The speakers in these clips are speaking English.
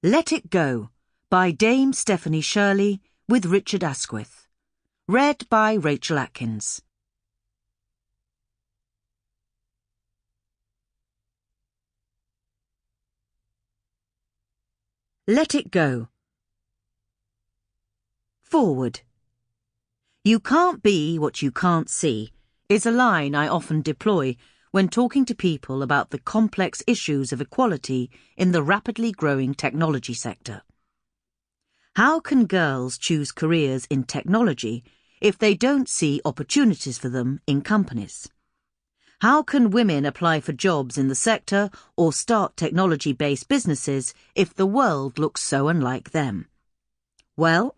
Let It Go by Dame Stephanie Shirley with Richard Askwith. Read by Rachel Atkins. Let It Go. Forward. You can't be what you can't see is a line I often deploy when talking to people about the complex issues of equality in the rapidly growing technology sector. How can girls choose careers in technology if they don't see opportunities for them in companies? How can women apply for jobs in the sector or start technology-based businesses if the world looks so unlike them? Well,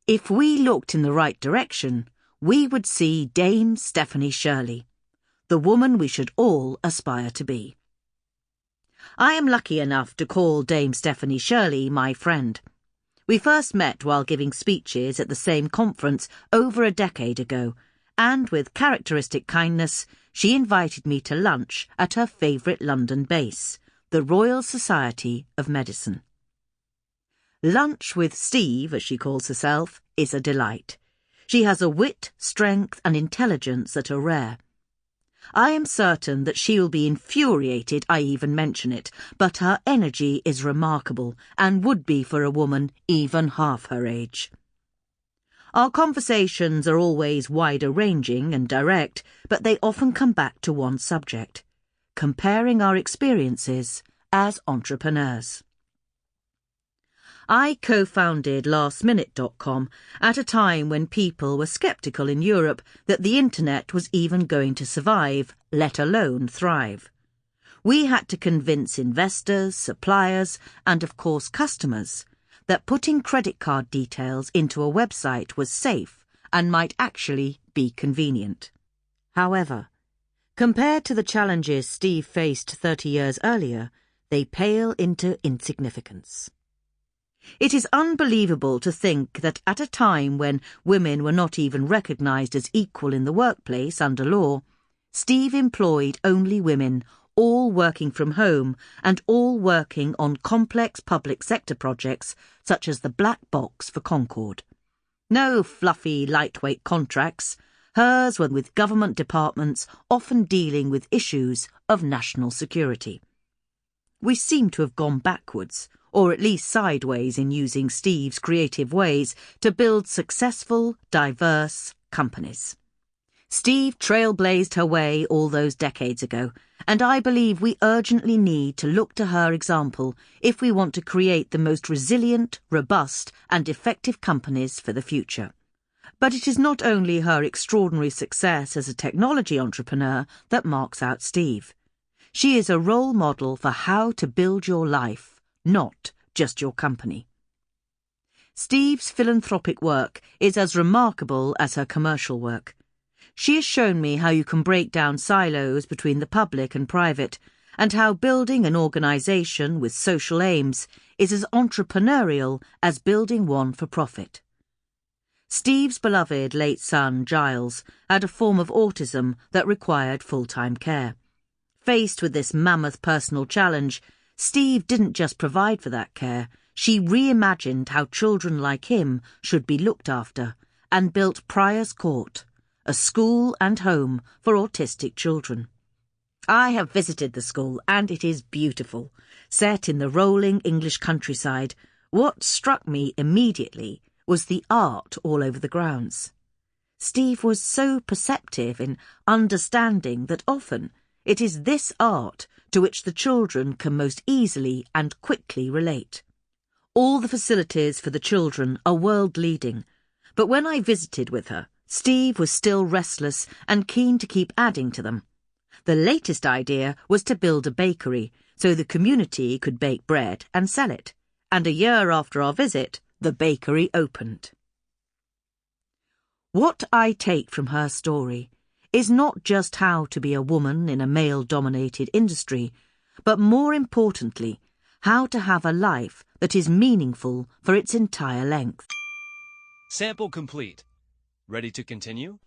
if we looked in the right direction, we would see Dame Stephanie Shirley, the woman we should all aspire to be. I am lucky enough to call Dame Stephanie Shirley my friend. We first met while giving speeches at the same conference over a decade ago, and with characteristic kindness, she invited me to lunch at her favourite London base, the Royal Society of Medicine. Lunch with Steve, as she calls herself, is a delight. She has a wit, strength and intelligence that are rare. I am certain that she will be infuriated I even mention it, but her energy is remarkable and would be for a woman even half her age. Our conversations are always wider-ranging and direct, but they often come back to one subject: comparing our experiences as entrepreneurs. I co-founded lastminute.com at a time when people were sceptical in Europe that the internet was even going to survive, let alone thrive. We had to convince investors, suppliers, and of course customers that putting credit card details into a website was safe and might actually be convenient. However, compared to the challenges Steve faced 30 years earlier, they pale into insignificance. It is unbelievable to think that at a time when women were not even recognised as equal in the workplace under law, Steve employed only women, all working from home and all working on complex public sector projects such as the black box for Concorde. No fluffy, lightweight contracts. Hers were with government departments often dealing with issues of national security. We seem to have gone backwards, or at least sideways, in using Steve's creative ways to build successful, diverse companies. Steve trailblazed her way all those decades ago, and I believe we urgently need to look to her example if we want to create the most resilient, robust, and effective companies for the future. But it is not only her extraordinary success as a technology entrepreneur that marks out Steve. She is a role model for how to build your life, not just your company. Steve's philanthropic work is as remarkable as her commercial work. She has shown me how you can break down silos between the public and private, and how building an organisation with social aims is as entrepreneurial as building one for profit. Steve's beloved late son, Giles, had a form of autism that required full-time care. Faced with this mammoth personal challenge, Steve didn't just provide for that care, she reimagined how children like him should be looked after and built Prior's Court, a school and home for autistic children. I have visited the school and it is beautiful. Set in the rolling English countryside, what struck me immediately was the art all over the grounds. Steve was so perceptive in understanding that often it is this art to which the children can most easily and quickly relate. All the facilities for the children are world-leading, but when I visited with her, Steve was still restless and keen to keep adding to them. The latest idea was to build a bakery so the community could bake bread and sell it, and a year after our visit, the bakery opened. What I take from her story is not just how to be a woman in a male-dominated industry, but more importantly, how to have a life that is meaningful for its entire length. Sample complete. Ready to continue?